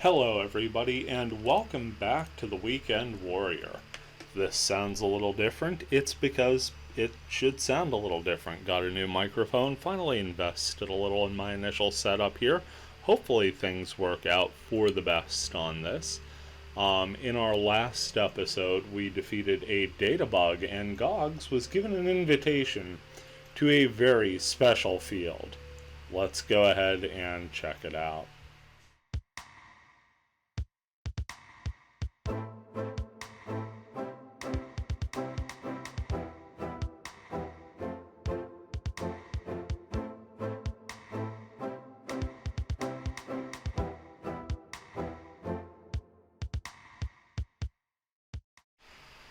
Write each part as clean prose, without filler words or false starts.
Hello, everybody, and welcome back to the Weekend Warrior. If this sounds a little different, it's because it should sound a little different. Got a new microphone, finally invested a little in my initial setup here. Hopefully, things work out for the best on this. In our last episode, we defeated a data bug, and Gogs was given an invitation to a very special field. Let's go ahead and check it out.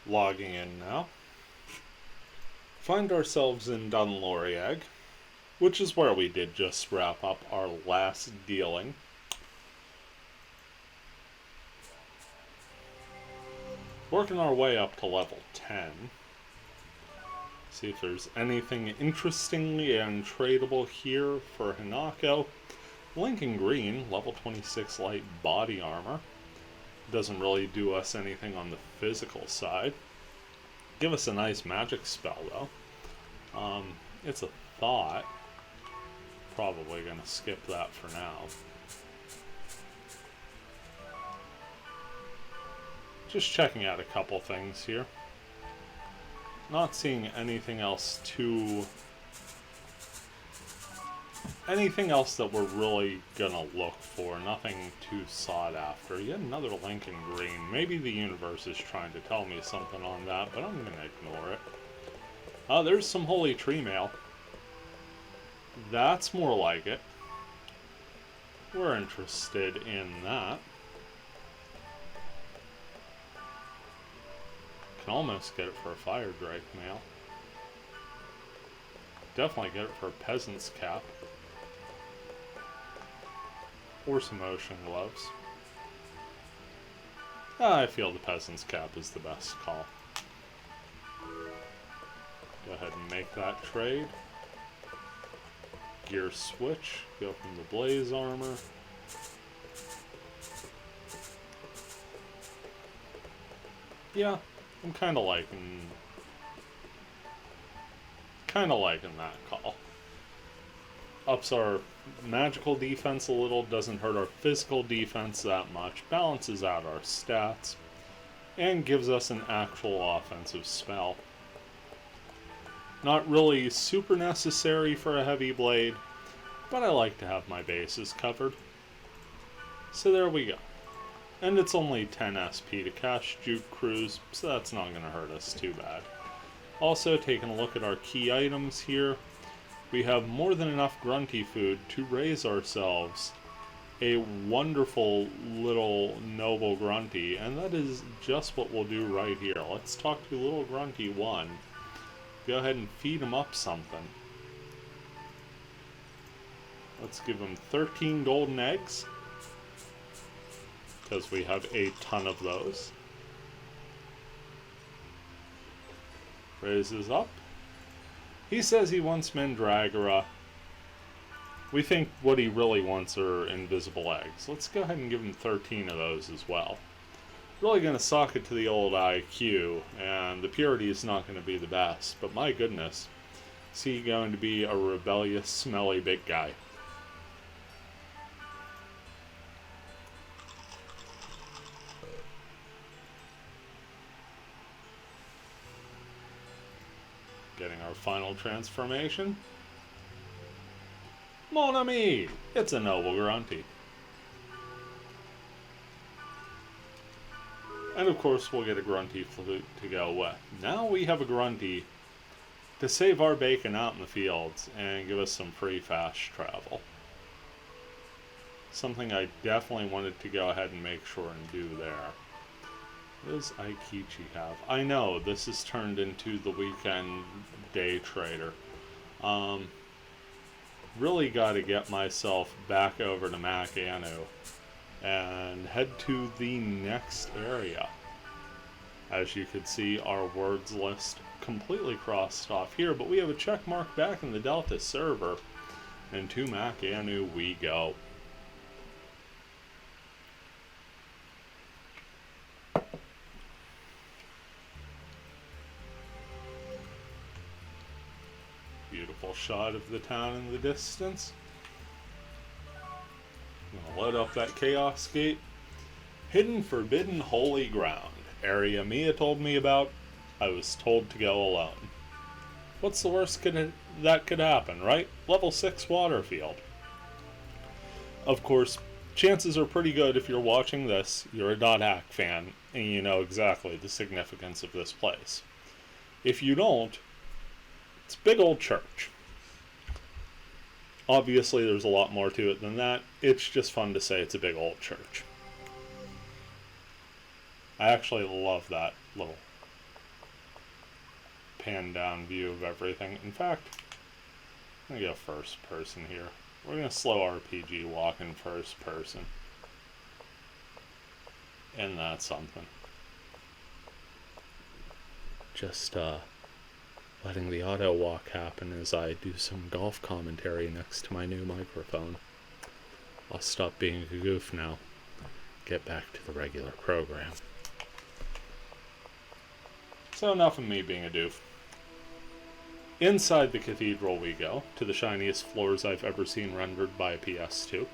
Logging in now. Find ourselves in Dunlyag, which is where we did just wrap up our last dealing. Working our way up to level 10. See if there's anything interestingly and tradable here for Hinako. Lincoln Green, level 26 light body armor. Doesn't really do us anything on the physical side. Give us a nice magic spell though. It's a thought. Probably gonna skip that for now. Just checking out a couple things here. Not seeing anything else that we're really gonna look for. Nothing too sought after. Yet another Lincoln Green. Maybe the universe is trying to tell me something on that, but I'm gonna ignore it. There's some holy tree mail. That's more like it. We're interested in that. Can almost get it for a fire drake mail. Definitely get it for a peasant's cap. Or some ocean gloves. I feel the peasant's cap is the best call. Go ahead and make that trade. Gear switch. Go from the blaze armor. Yeah, I'm kind of liking that call. Ups our magical defense a little, doesn't hurt our physical defense that much, balances out our stats, and gives us an actual offensive spell. Not really super necessary for a heavy blade, but I like to have my bases covered. So there we go. And it's only 10 SP to cast Juke Cruise, so that's not going to hurt us too bad. Also, taking a look at our key items here, we have more than enough grunty food to raise ourselves a wonderful little noble grunty, and that is just what we'll do right here. Let's talk to little grunty 1. Go ahead and feed him up something. Let's give him 13 golden eggs, because we have a ton of those. Raises up. He says he wants Mandragora. We think what he really wants are invisible eggs. Let's go ahead and give him 13 of those as well. Really going to sock it to the old IQ, and the purity is not going to be the best, but my goodness, is he going to be a rebellious, smelly big guy. Getting our final transformation. Mon ami! It's a noble grunty. And of course we'll get a grunty flute to go with. Now we have a grunty to save our bacon out in the fields and give us some free fast travel. Something I definitely wanted to go ahead and make sure and do there. What does Aikichi have? I know, this has turned into the weekend day trader. Really got to get myself back over to Makanu and head to the next area. As you can see, our words list completely crossed off here, but we have a check mark back in the Delta server, and to Makanu we go. shot of the town in the distance. I'm gonna load up that Chaos Gate. Hidden, forbidden, holy ground. Area Emea told me about. I was told to go alone. What's the worst that could happen, right? Level 6 Waterfield. Of course, chances are pretty good if you're watching this, you're a .hack fan, and you know exactly the significance of this place. If you don't, it's a big old church. Obviously, there's a lot more to it than that. It's just fun to say it's a big old church. I actually love that little pan down view of everything. In fact, I'm going to go first person here. We're going to slow RPG walk in first person. And that's something. Just letting the auto walk happen as I do some golf commentary next to my new microphone. I'll stop being a goof now. Get back to the regular program. So enough of me being a doof. Inside the cathedral we go, to the shiniest floors I've ever seen rendered by a PS2.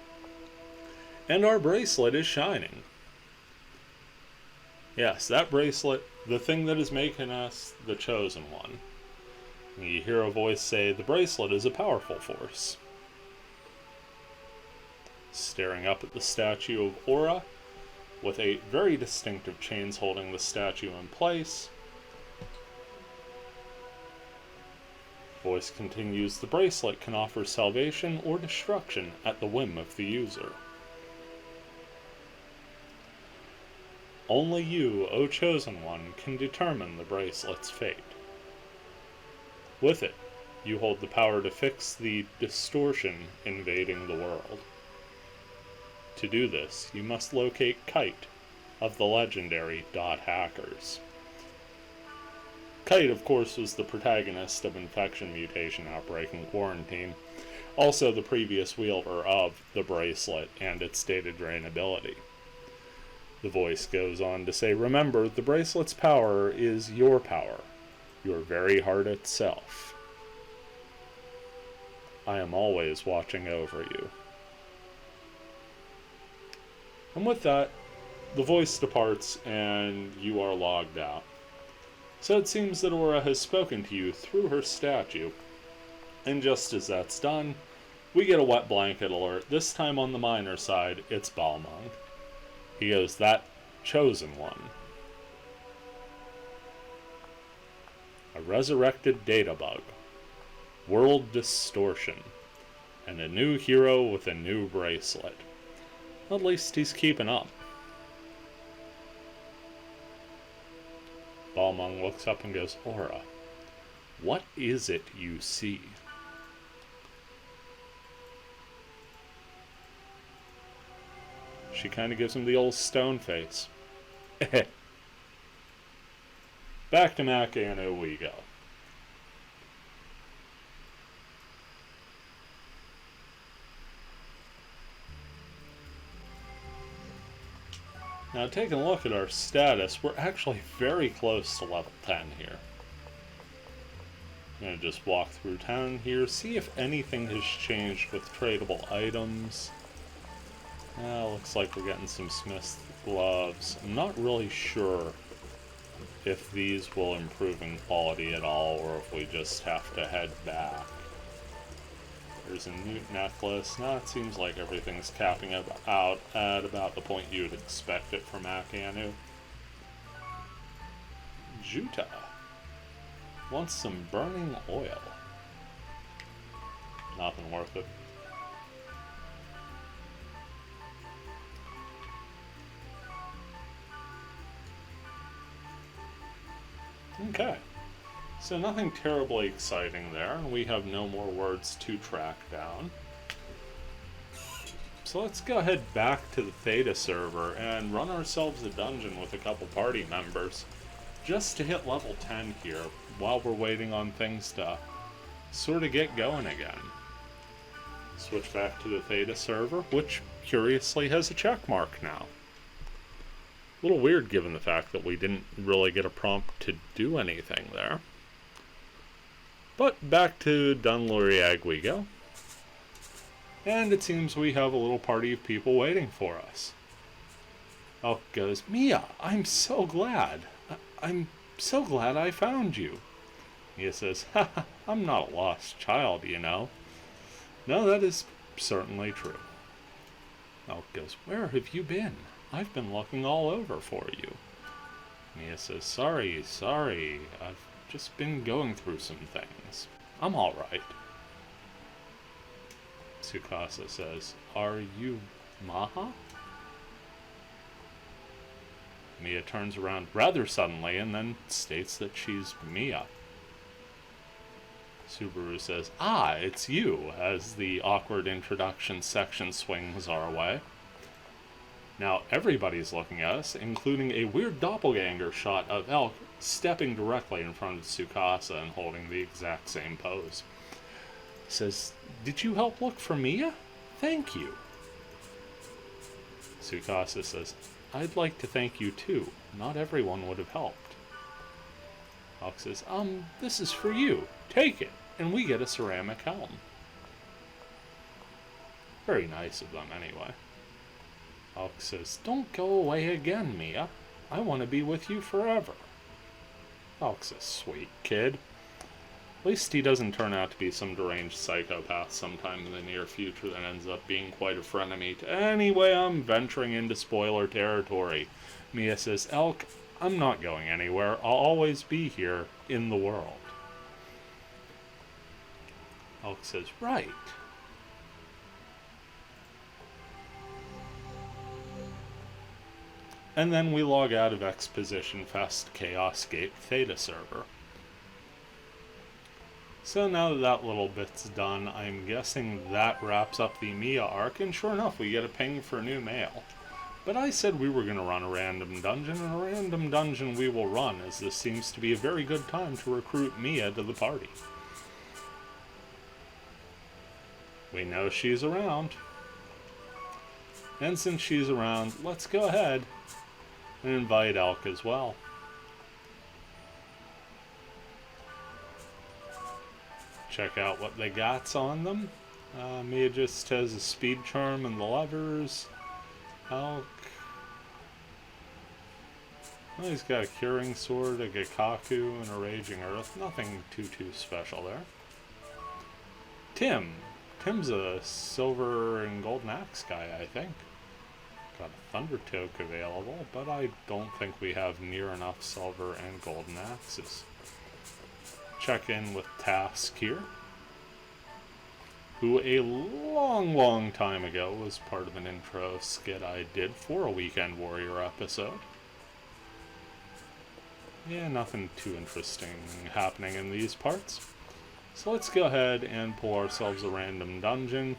And our bracelet is shining. Yes, that bracelet, the thing that is making us the chosen one. You hear a voice say, the bracelet is a powerful force. Staring up at the statue of Aura, with 8 very distinctive chains holding the statue in place. Voice continues, the bracelet can offer salvation or destruction at the whim of the user. Only you, O Chosen One, can determine the bracelet's fate. With it, you hold the power to fix the distortion invading the world. To do this, you must locate Kite of the legendary Hackers. Kite, of course, was the protagonist of Infection Mutation Outbreak and Quarantine, also the previous wielder of the bracelet and its data drain ability. The voice goes on to say, remember, the bracelet's power is your very heart itself. I am always watching over you. And with that, the voice departs and you are logged out. So it seems that Aura has spoken to you through her statue. And just as that's done, we get a wet blanket alert. This time on the minor side, it's Balmung. He goes, that chosen one. A resurrected data bug. World distortion. And a new hero with a new bracelet. At least he's keeping up. Balmung looks up and goes, Aura, what is it you see? She kind of gives him the old stone face. Back to Makanu we go. Now, taking a look at our status, we're actually very close to level 10 here. I'm going to just walk through town here, see if anything has changed with tradable items. Looks like we're getting some smith's gloves. I'm not really sure if these will improve in quality at all, or if we just have to head back. There's a new necklace. Now it seems like everything's capping out at about the point you would expect it from Makanu. Juta wants some burning oil. Nothing worth it. Okay. So nothing terribly exciting there, and we have no more words to track down. So let's go ahead back to the Theta server and run ourselves a dungeon with a couple party members, just to hit level 10 here, while we're waiting on things to sort of get going again. Switch back to the Theta server, which curiously has a check mark now. A little weird given the fact that we didn't really get a prompt to do anything there. But back to Dunlyag we go. And it seems we have a little party of people waiting for us. Elk goes, Mia, I'm so glad. I'm so glad I found you. Mia says, ha, I'm not a lost child, you know. No, that is certainly true. Elk goes, where have you been? I've been looking all over for you. Mia says, sorry, I've just been going through some things. I'm all right. Tsukasa says, are you Maha? Mia turns around rather suddenly and then states that she's Mia. Subaru says, ah, it's you, as the awkward introduction section swings our way. Now everybody's looking at us, including a weird doppelganger shot of Elk stepping directly in front of Tsukasa and holding the exact same pose. He says, did you help look for Mia? Thank you. Tsukasa says, I'd like to thank you too. Not everyone would have helped. Elk says, this is for you. Take it. And we get a ceramic helm. Very nice of them, anyway. Elk says, don't go away again, Mia. I want to be with you forever. Elk's a sweet kid. At least he doesn't turn out to be some deranged psychopath sometime in the near future that ends up being quite a frenemy. Anyway, I'm venturing into spoiler territory. Mia says, Elk, I'm not going anywhere. I'll always be here in the world. Elk says, right. And then we log out of Exposition Fest Chaos Gate Theta server. So now that that little bit's done, I'm guessing that wraps up the Emea arc, and sure enough, we get a ping for new mail. But I said we were going to run a random dungeon, and a random dungeon we will run, as this seems to be a very good time to recruit Mia to the party. We know she's around. And since she's around, let's go ahead and invite Elk as well. Check out what they got on them. Mia just has a speed charm and the levers. Elk. Well, he's got a curing sword, a Gekaku, and a raging earth. Nothing too special there. Tim's a silver and golden axe guy, I think. Got a thunder toque available, but I don't think we have near enough silver and golden axes. Check in with Task here, who a long time ago was part of an intro skit I did for a Weekend Warrior episode. Yeah, nothing too interesting happening in these parts. So let's go ahead and pull ourselves a random dungeon.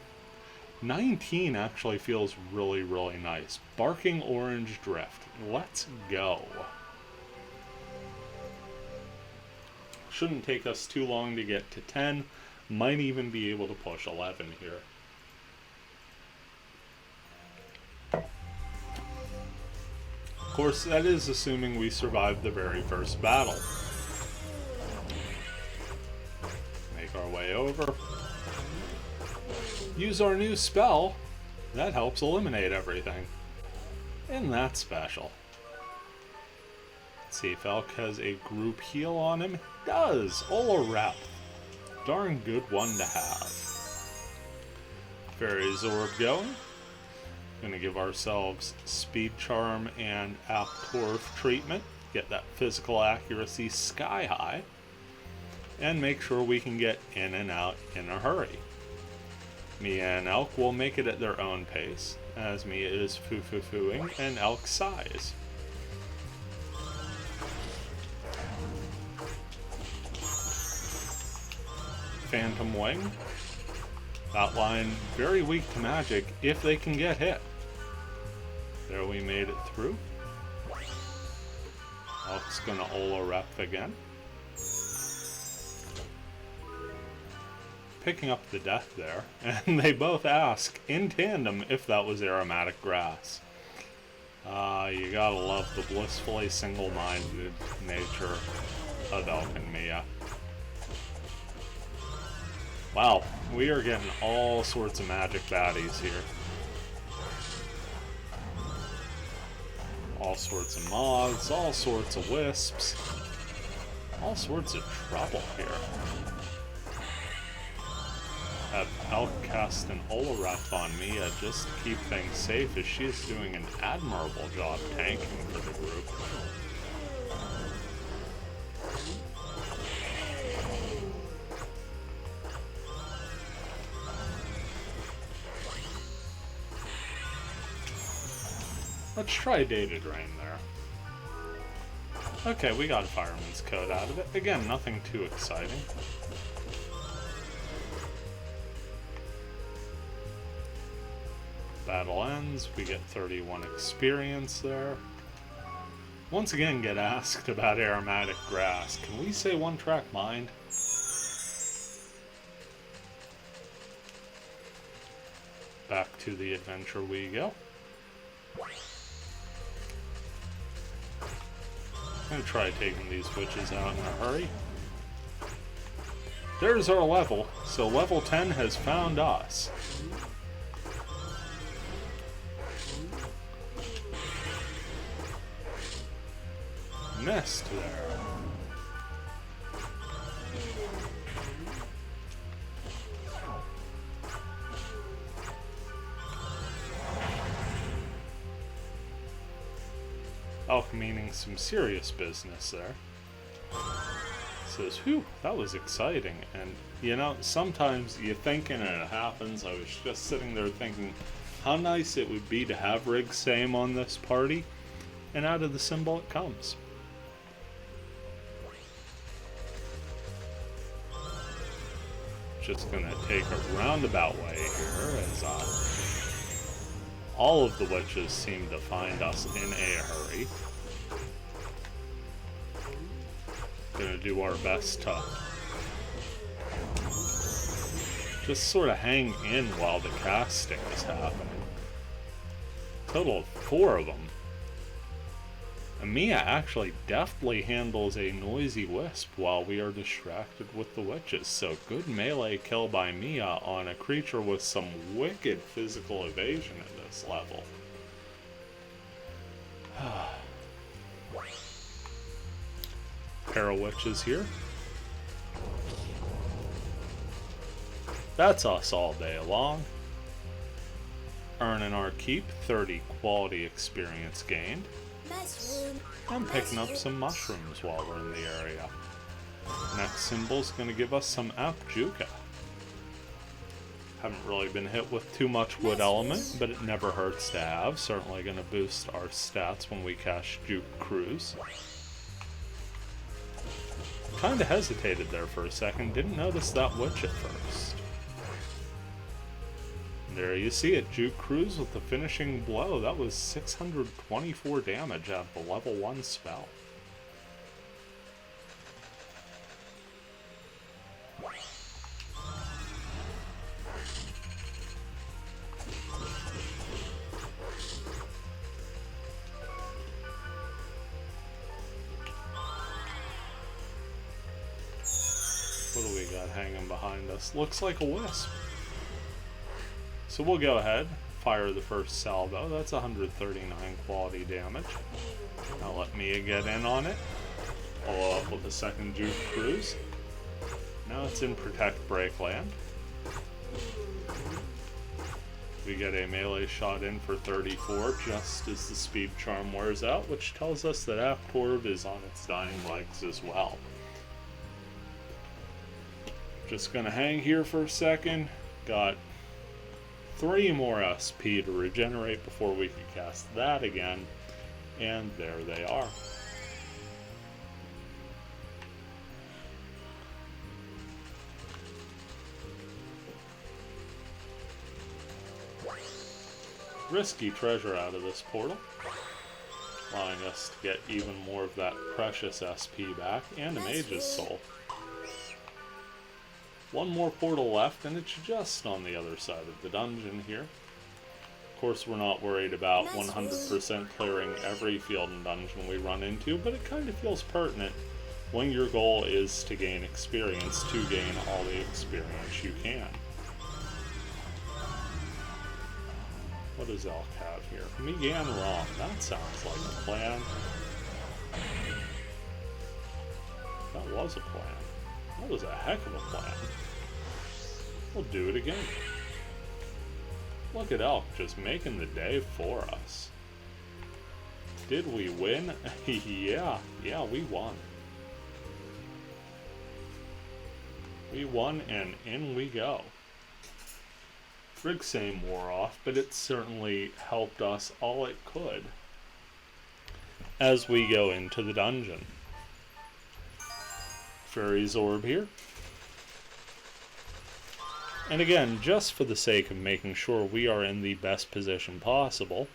19 actually feels really nice. Barking Orange Drift. Let's go. Shouldn't take us too long to get to 10. Might even be able to push 11 here. Of course, that is assuming we survive the very first battle. Make our way over. Use our new spell. That helps eliminate everything. Isn't that special? Let's see if Elk has a group heal on him. It does! Ola Rep. Darn good one to have. Ferry Orb going. Gonna give ourselves Speed Charm and Aptorf treatment. Get that physical accuracy sky high. And make sure we can get in and out in a hurry. Mia and Elk will make it at their own pace, as Mia is foo-foo-fooing and Elk sighs. Phantom Wing. That line very weak to magic if they can get hit. There, we made it through. Elk's gonna Ola Rep again. Picking up the death there, and they both ask in tandem if that was aromatic grass. You gotta love the blissfully single-minded nature of Elk and Mia. Wow, we are getting all sorts of magic baddies here. All sorts of moths, all sorts of wisps, all sorts of trouble here. Have outcast an Oloreth on Emea just to keep things safe, as she is doing an admirable job tanking for the group. Let's try Data Drain there. Okay, we got a Fireman's Code out of it. Again, nothing too exciting. Battle ends, we get 31 experience there. Once again get asked about aromatic grass. Can we say One Track Mind? Back to the adventure we go. I'm gonna try taking these witches out in a hurry. There's our level, so level 10 has found us. Missed there. Meaning some serious business there. Says, whew, that was exciting. And, you know, sometimes you think and it happens. I was just sitting there thinking how nice it would be to have Rig's Same on this party. And out of the symbol it comes. Just gonna take a roundabout way here as all of the witches seem to find us in a hurry. Gonna do our best to just sort of hang in while the casting is happening. Total of 4 of them. Emea actually deftly handles a noisy wisp while we are distracted with the witches, so good melee kill by Emea on a creature with some wicked physical evasion at this level. Pair of witches here. That's us all day long. Earning our keep, 30 quality experience gained. I'm picking up some mushrooms while we're in the area. Next symbol's going to give us some Apjuka. Haven't really been hit with too much wood element, but it never hurts to have. Certainly going to boost our stats when we cast Juke Cruise. Kinda hesitated there for a second, didn't notice that witch at first. There you see it, Juke Cruise with the finishing blow. That was 624 damage out of the level 1 spell. What do we got hanging behind us? Looks like a wisp. So we'll go ahead, fire the first salvo. That's 139 quality damage. Now let Mia get in on it. Follow up with a second Juke Cruise. Now it's in Protect Breakland. We get a melee shot in for 34 just as the speed charm wears out, which tells us that Aptorv is on its dying legs as well. Just gonna hang here for a second. Got 3 more SP to regenerate before we can cast that again. And there they are. Risky treasure out of this portal, allowing us to get even more of that precious SP back and a mage's soul. One more portal left, and it's just on the other side of the dungeon here. Of course, we're not worried about 100% clearing every field and dungeon we run into, but it kind of feels pertinent when your goal is to gain experience, to gain all the experience you can. What does Elk have here? Began wrong. That sounds like a plan. That was a plan. That was a heck of a plan. We'll do it again. Look at Elk just making the day for us. Did we win? Yeah, we won. We won, and in we go. Frigsame wore off, but it certainly helped us all it could as we go into the dungeon. Ferry's Orb here. And again, just for the sake of making sure we are in the best position possible,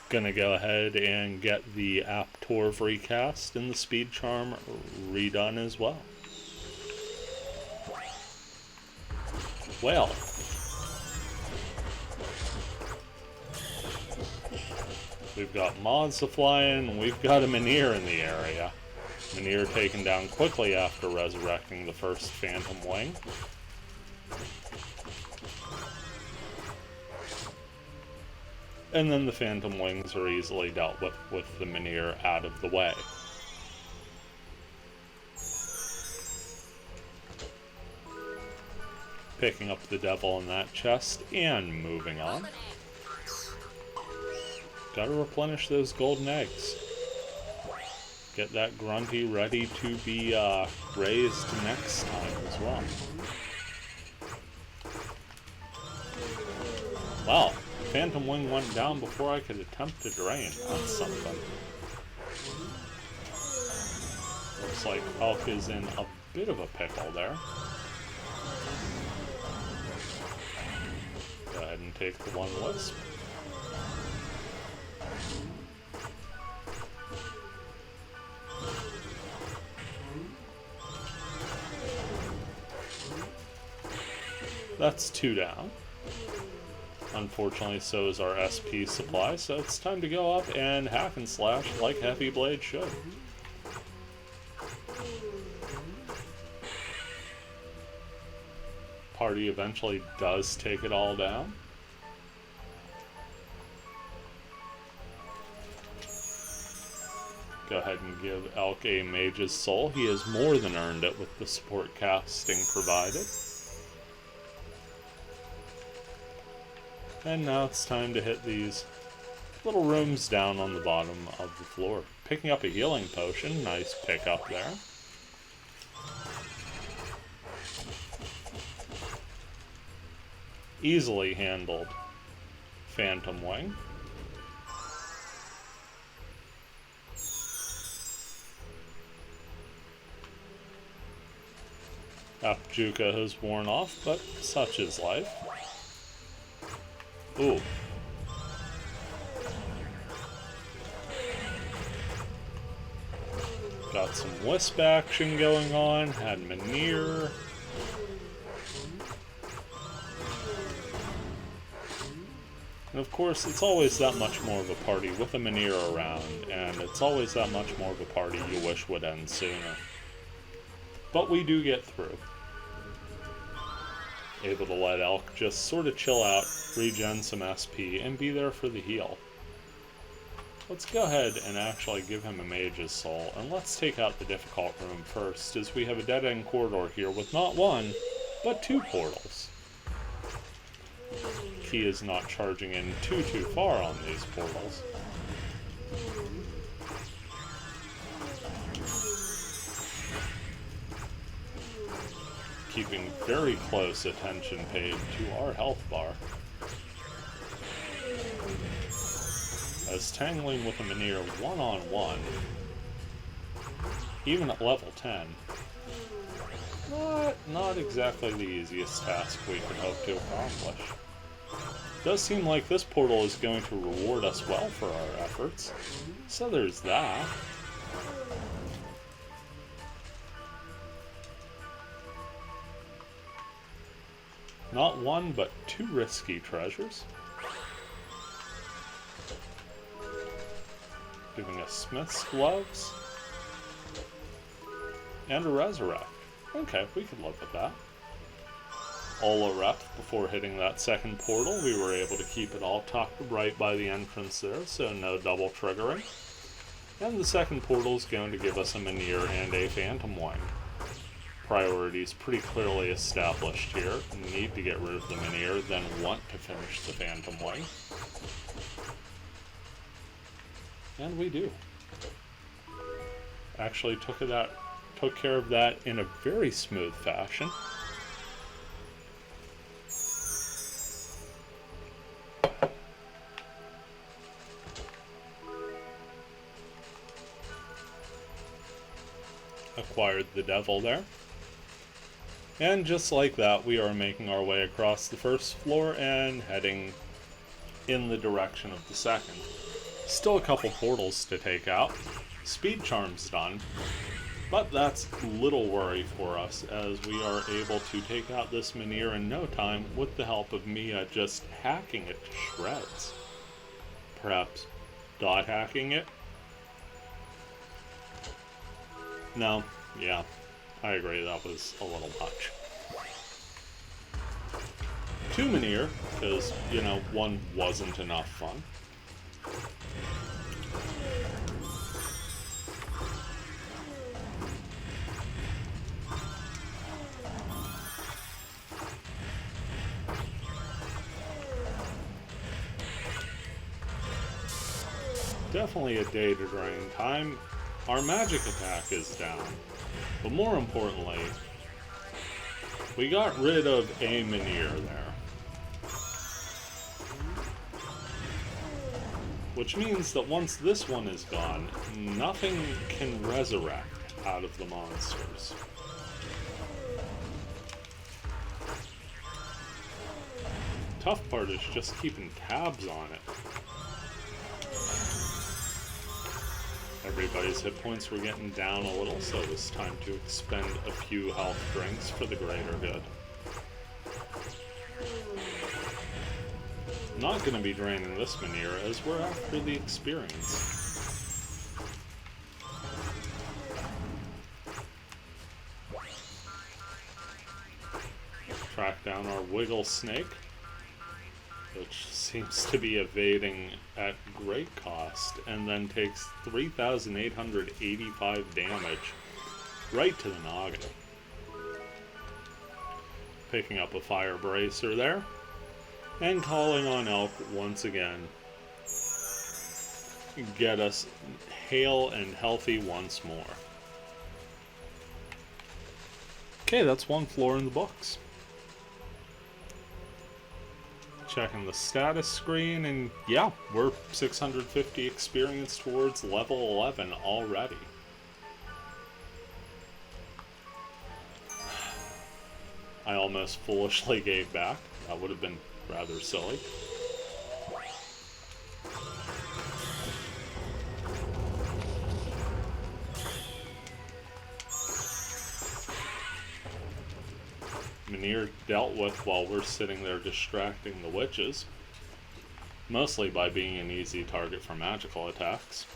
gonna go ahead and get the Aptorv recast and the Speed Charm redone as well. Well, we've got mods to fly in, we've got a Menhir in the area. Menhir taken down quickly after resurrecting the first Phantom Wing. And then the Phantom Wings are easily dealt with the Menhir out of the way. Picking up the devil in that chest and moving on. Gotta replenish those golden eggs. Get that grunty ready to be raised next time as well. Wow, Phantom Wing went down before I could attempt to drain. That's something. Looks like Elk is in a bit of a pickle there. Go ahead and take the one wisp. That's 2 down. Unfortunately, so is our SP supply, so it's time to go up and hack and slash like Heavy Blade should. Party eventually does take it all down. Go ahead and give Elk a Mage's Soul. He has more than earned it with the support casting provided. And now it's time to hit these little rooms down on the bottom of the floor. Picking up a healing potion. Nice pickup there. Easily handled Phantom Wing. Apjuka has worn off, but such is life. Ooh. Got some wisp action going on. Had Menhir. And of course, it's always that much more of a party with a Menhir around, and it's always that much more of a party you wish would end sooner. But we do get through. Able to let Elk just sort of chill out, regen some SP, and be there for the heal. Let's go ahead and actually give him a Mage's Soul, and let's take out the difficult room first, as we have a dead-end corridor here with not one, but 2 portals. Key is not charging in too far on these portals. Keeping very close attention paid to our health bar. As tangling with a Menhir one-on-one, even at level 10, not exactly the easiest task we could hope to accomplish. Does seem like this portal is going to reward us well for our efforts, so there's that. Not one, but 2 risky treasures. Giving us Smith's gloves. And a resurrect. Okay, we could live with that. All a rep before hitting that second portal. We were able to keep it all tucked right by the entrance there, so no double triggering. And the second portal is going to give us a Menhir and a Phantom Wing. Priorities pretty clearly established here. Need to get rid of the Menhir, then want to finish the Phantom Wing. And we do. Actually took care of that in a very smooth fashion. Acquired the devil there. And just like that, we are making our way across the first floor and heading in the direction of the second. Still a couple portals to take out. Speed charm's done, but that's little worry for us as we are able to take out this Menhir in no time with the help of Emea just hacking it to shreds. Perhaps dot hacking it? No, yeah, I agree, that was a little much. Two Menhir, because, you know, one wasn't enough fun. Definitely a day to drain time. Our magic attack is down, but more importantly, we got rid of a Menhir there. Which means that once this one is gone, nothing can resurrect out of the monsters. Tough part is just keeping tabs on it. Everybody's hit points were getting down a little, so it was time to expend a few health drinks for the greater good. Not going to be draining this Menhir as we're after the experience. Track down our Wiggle Snake, which seems to be evading at great cost, and then takes 3,885 damage right to the noggin. Picking up a Fire Bracer there, and calling on Elk once again. Get us hale and healthy once more. Okay, that's one floor in the books. Checking the status screen, and yeah, we're 650 experience towards level 11 already. I almost foolishly gave back. That would have been rather silly. Menhir dealt with while we're sitting there distracting the witches, mostly by being an easy target for magical attacks.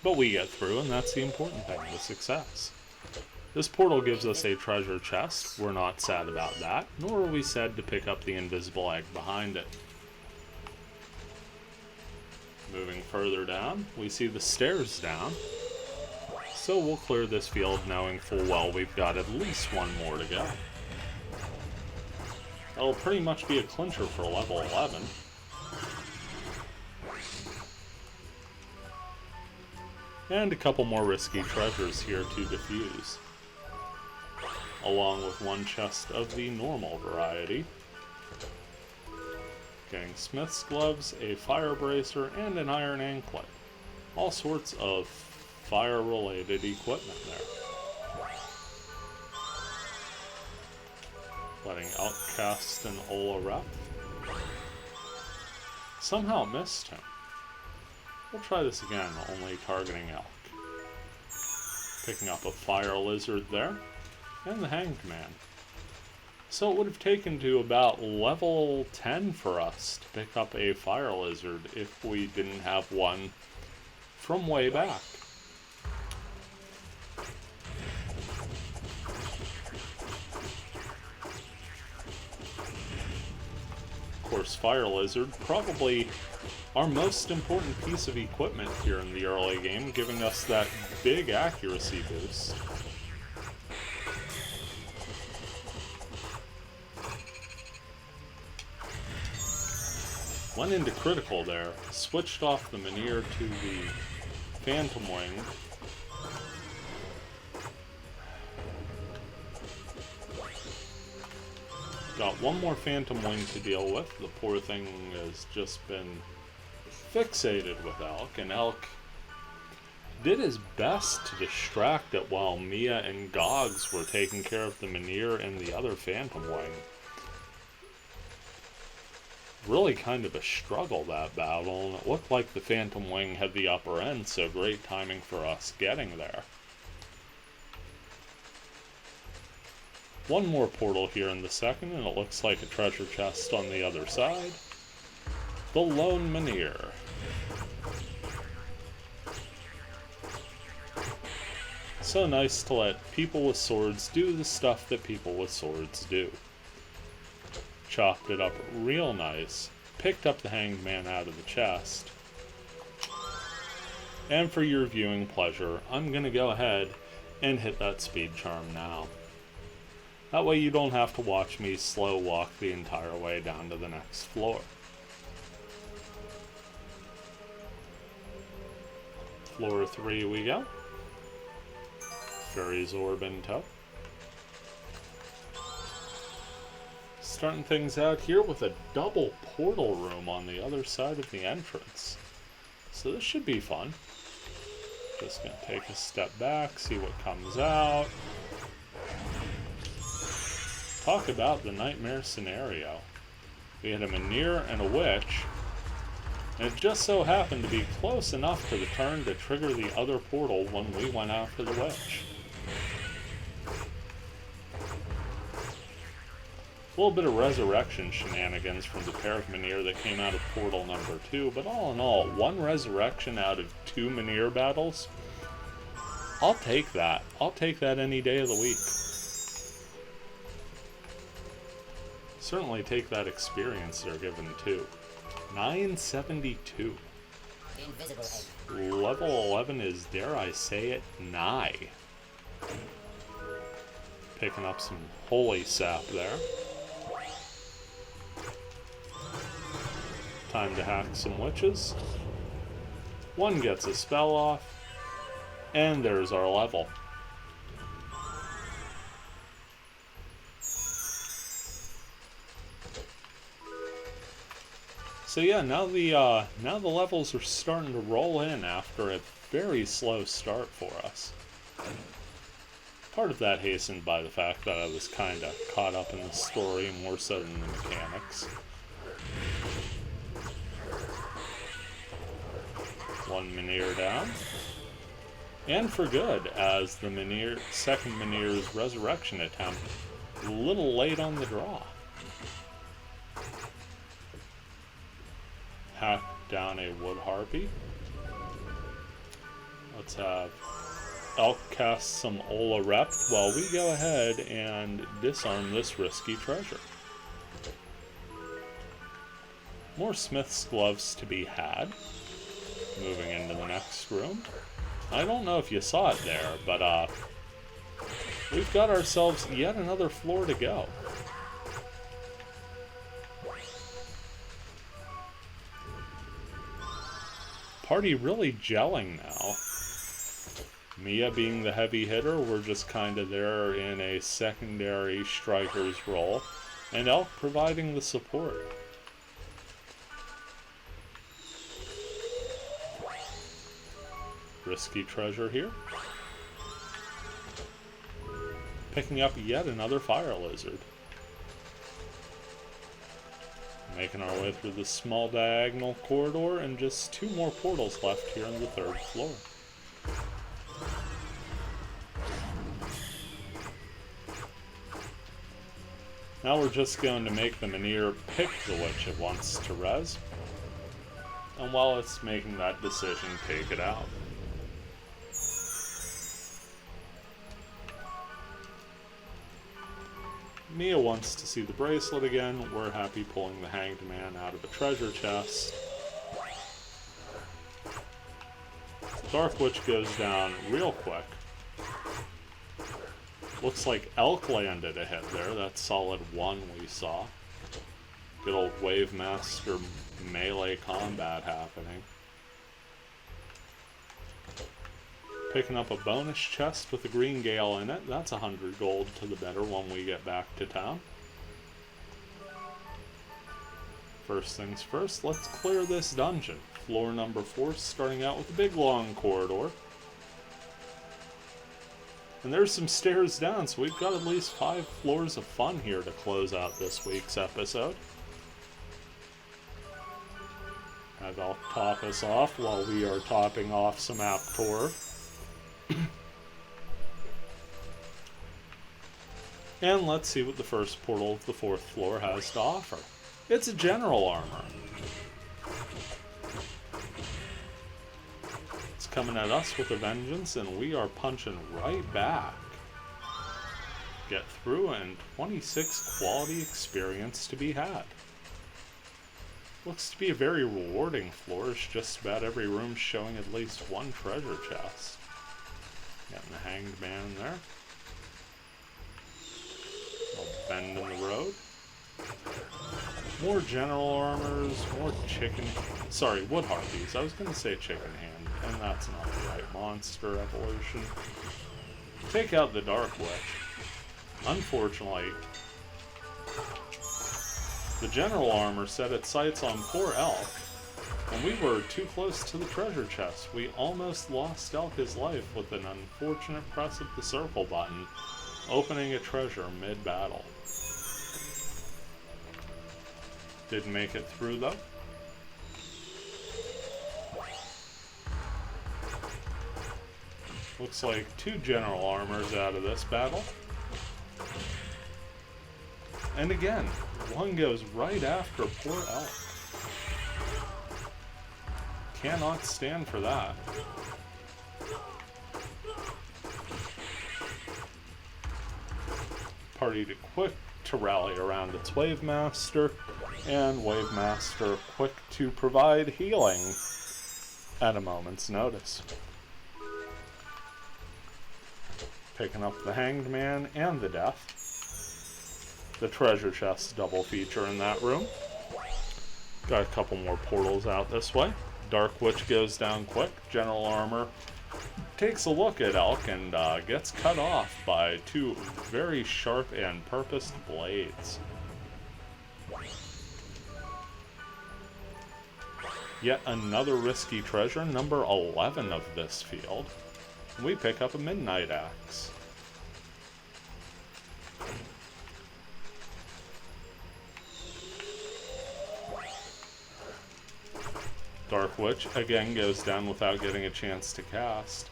But we get through, and that's the important thing, the success. This portal gives us a treasure chest. We're not sad about that, nor are we sad to pick up the invisible egg behind it. Moving further down, we see the stairs down. So we'll clear this field knowing full well we've got at least one more to go. That'll pretty much be a clincher for level 11. And a couple more risky treasures here to defuse, along with one chest of the normal variety. Getting smith's gloves, a fire bracer, and an iron anklet. All sorts of fire-related equipment there. Letting Outcast and Ola rep. Somehow missed him. We'll try this again, only targeting Elk. Picking up a fire lizard there, and the Hanged Man. So it would have taken to about level 10 for us to pick up a fire lizard if we didn't have one from way back. course, Fire Lizard, probably our most important piece of equipment here in the early game, giving us that big accuracy boost. Went into critical there, switched off the Menhir to the Phantom Wing. Got one more Phantom Wing to deal with. The poor thing has just been fixated with Elk, and Elk did his best to distract it while Emea and Gogs were taking care of the Menhir and the other Phantom Wing. Really kind of a struggle, that battle, and it looked like the Phantom Wing had the upper end, so great timing for us getting there. One more portal here in the second, and it looks like a treasure chest on the other side. The Lone Menhir. So nice to let people with swords do the stuff that people with swords do. Chopped it up real nice, picked up the Hanged Man out of the chest. And for your viewing pleasure, I'm going to go ahead and hit that speed charm now. That way you don't have to watch me slow walk the entire way down to the next floor. Floor 3 we go. Ferry's Orbit in tow. Starting things out here with a double portal room on the other side of the entrance. So this should be fun. Just gonna take a step back, see what comes out. Talk about the nightmare scenario. We had a Menhir and a Witch, and it just so happened to be close enough to the turn to trigger the other portal when we went after the Witch. A little bit of resurrection shenanigans from the pair of Menhir that came out of portal number 2, but all in all, one resurrection out of 2 Menhir battles, I'll take that. I'll take that any day of the week. Certainly take that experience they're given too. 972. Level 11 is, dare I say it, nigh. Picking up some holy sap there. Time to hack some witches. One gets a spell off, and there's our level. So yeah, now the levels are starting to roll in after a very slow start for us. Part of that hastened by the fact that I was kind of caught up in the story more so than the mechanics. One Menhir down. And for good, as the second Menhir's resurrection attempt, a little late on the draw. Hack down a wood harpy. Let's have Elk cast some Ola Rep while we go ahead and disarm this risky treasure. More Smith's gloves to be had. Moving into the next room. I don't know if you saw it there, but we've got ourselves yet another floor to go. Party really gelling now. Emea being the heavy hitter, we're just kind of there in a secondary striker's role, and Elk providing the support. Risky treasure here. Picking up yet another fire lizard. Making our way through this small diagonal corridor, and just 2 more portals left here on the 3rd floor. Now we're just going to make the Menhir pick the witch it wants to res. And while it's making that decision, take it out. Mia wants to see the bracelet again. We're happy pulling the Hanged Man out of a treasure chest. Dark Witch goes down real quick. Looks like Elk landed a hit there. That's solid 1 we saw. Good old Wave Master melee combat happening. Picking up a bonus chest with a green gale in it. That's 100 gold to the better when we get back to town. First things first, let's clear this dungeon. Floor number 4, starting out with a big long corridor. And there's some stairs down, so we've got at least 5 floors of fun here to close out this week's episode. And I'll top us off while we are topping off some Aptor. And let's see what the first portal of the 4th floor has to offer. It's a general armor. It's coming at us with a vengeance, and we are punching right back. Get through, and 26 quality experience to be had. Looks to be a very rewarding floor, as just about every room showing at least 1 treasure chest. Getting the Hanged Man in there. A bend in the road. More general armors, more wood harpies. I was going to say chicken hand, and that's not the right monster evolution. Take out the Dark Witch. Unfortunately, the general armor set its sights on poor Elk, and we were too close to the treasure chest. We almost lost Elk his life with an unfortunate press of the circle button, opening a treasure mid-battle. Didn't make it through though. Looks like 2 general armors out of this battle. And again, one goes right after poor Elk. Cannot stand for that. Party quick to rally around its Wave Master, and Wave Master quick to provide healing at a moment's notice. Picking up the Hanged Man and the Death. The treasure chest double feature in that room. Got a couple more portals out this way. Dark Witch goes down quick. General armor takes a look at Elk and gets cut off by 2 very sharp and purposed blades. Yet another risky treasure, number 11 of this field. We pick up a Midnight Axe. Dark Witch again goes down without getting a chance to cast,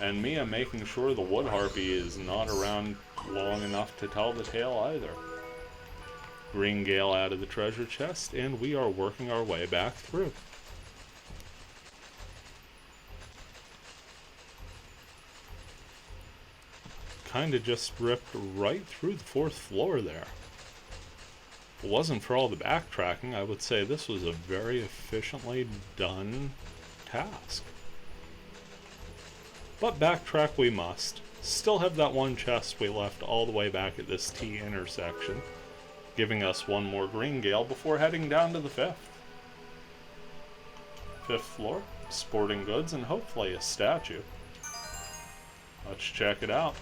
and Mia making sure the Wood Harpy is not around long enough to tell the tale either. Green Gale out of the treasure chest, and we are working our way back through. Kinda just ripped right through the 4th floor there. If it wasn't for all the backtracking, I would say this was a very efficiently done task. But backtrack we must. Still have that 1 chest we left all the way back at this T intersection, giving us 1 more Green Gale before heading down to the 5th. 5th floor, sporting goods, and hopefully a statue. Let's check it out.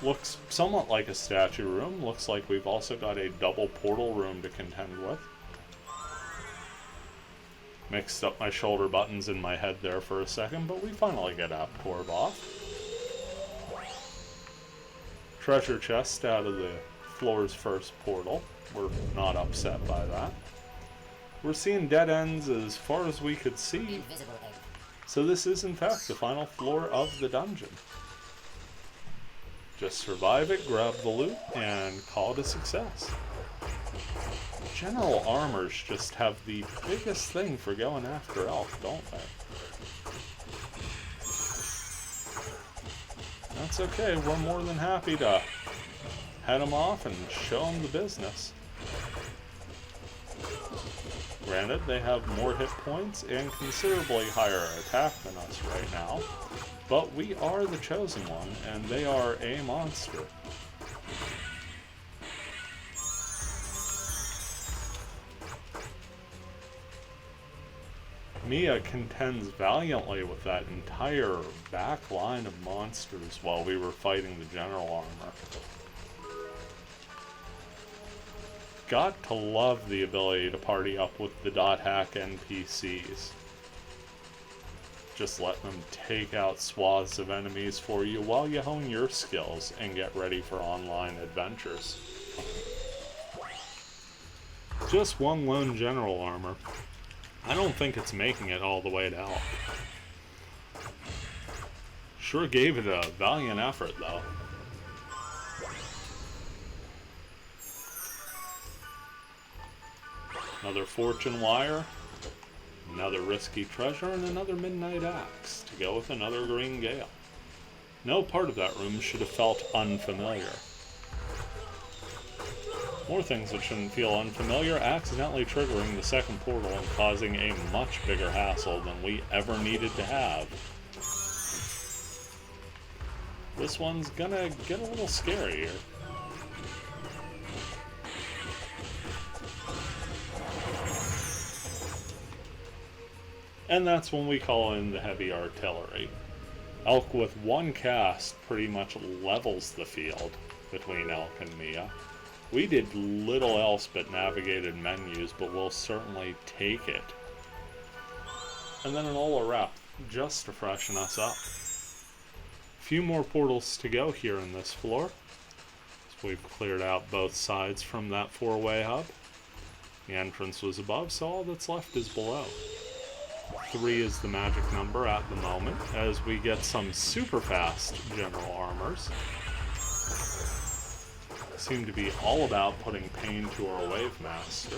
Looks somewhat like a statue room. Looks like we've also got a double portal room to contend with. Mixed up my shoulder buttons in my head there for a second, but we finally get Aptor off. Treasure chest out of the floor's first portal. We're not upset by that. We're seeing dead ends as far as we could see. So this is in fact the final floor of the dungeon. Just survive it, grab the loot, and call it a success. General armors just have the biggest thing for going after Elk, don't they? that's okay. We're more than happy to head them off and show them the business. Granted, they have more hit points and considerably higher attack than us right now, but we are the chosen one, and they are a monster. Emea contends valiantly with that entire back line of monsters while we were fighting the general armor. Got to love the ability to party up with the dot hack NPCs. Just let them take out swaths of enemies for you while you hone your skills and get ready for online adventures. Just one lone general armor. I don't think it's making it all the way to Elk. Sure gave it a valiant effort though. Another fortune wire, another risky treasure, and another midnight axe to go with another green gale. No part of that room should have felt unfamiliar. More things that shouldn't feel unfamiliar, accidentally triggering the second portal and causing a much bigger hassle than we ever needed to have. This one's gonna get a little scary here. And that's when we call in the heavy artillery. Elk with one cast pretty much levels the field between Elk and Emea. We did little else but navigated menus, but we'll certainly take it. And then an Ola wrap, just to freshen us up. A few more portals to go here in this floor. So we've cleared out both sides from that four-way hub. The entrance was above, so all that's left is below. 3 is the magic number at the moment, as we get some super fast general armors. Seem to be all about putting pain to our wave master.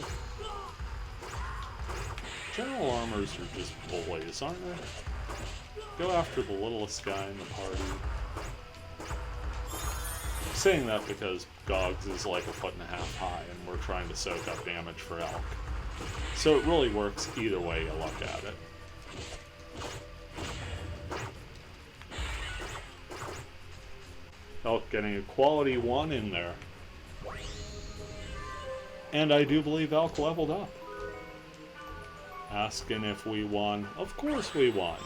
General armors are just bullies, aren't they? Go after the littlest guy in the party. I'm saying that because Gogs is like 1.5 feet high and we're trying to soak up damage for Elk. So it really works either way you look at it. Elk getting a quality 1 in there. And I do believe Elk leveled up. Asking if we won. Of course we won.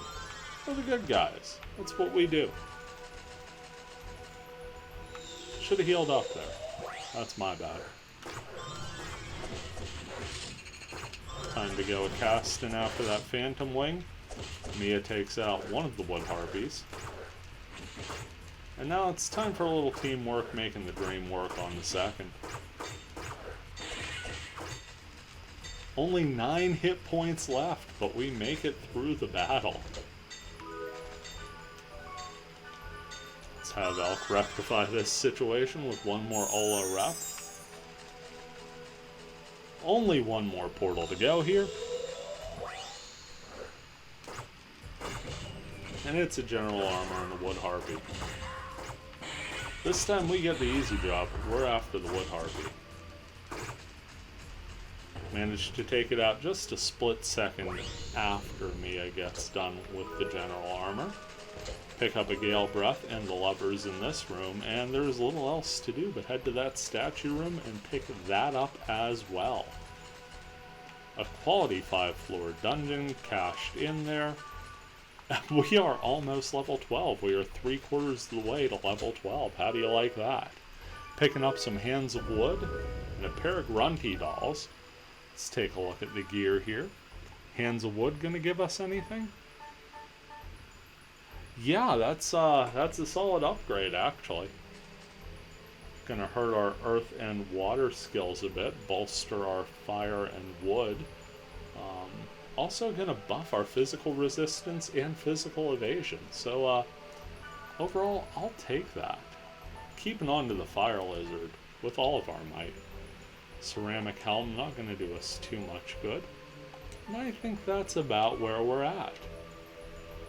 We're the good guys. That's what we do. Should have healed up there. That's my bad. Time to go a casting after that Phantom Wing. Emea takes out one of the Wood Harpies. And now it's time for a little teamwork, making the dream work on the second. Only 9 hit points left, but we make it through the battle. Let's have Elk rectify this situation with one more Ola rep. Only one more portal to go here. And it's a general armor and a Wood Harpy. This time we get the easy job. We're after the Wood Harpy. Managed to take it out just a split second after Emea gets done with the general armor. Pick up a Gale Breath and the levers in this room, and there's little else to do but head to that statue room and pick that up as well. A quality 5-floor dungeon cached in there. We are almost level 12. We are 3/4 of the way to level 12. How do you like that? Picking up some Hands of Wood and a pair of Grunty dolls. Let's take a look at the gear here. Hands of Wood gonna give us anything? Yeah, that's a solid upgrade actually. Gonna hurt our earth and water skills a bit, bolster our fire and wood. Also gonna buff our physical resistance and physical evasion. So overall, I'll take that. Keeping on to the fire lizard with all of our might. Ceramic helm not gonna do us too much good. And I think that's about where we're at.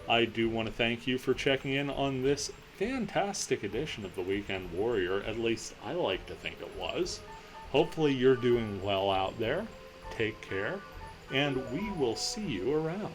I do want to thank you for checking in on this fantastic edition of the Weekend Warrior, at least I like to think it was. Hopefully you're doing well out there. Take care, and we will see you around.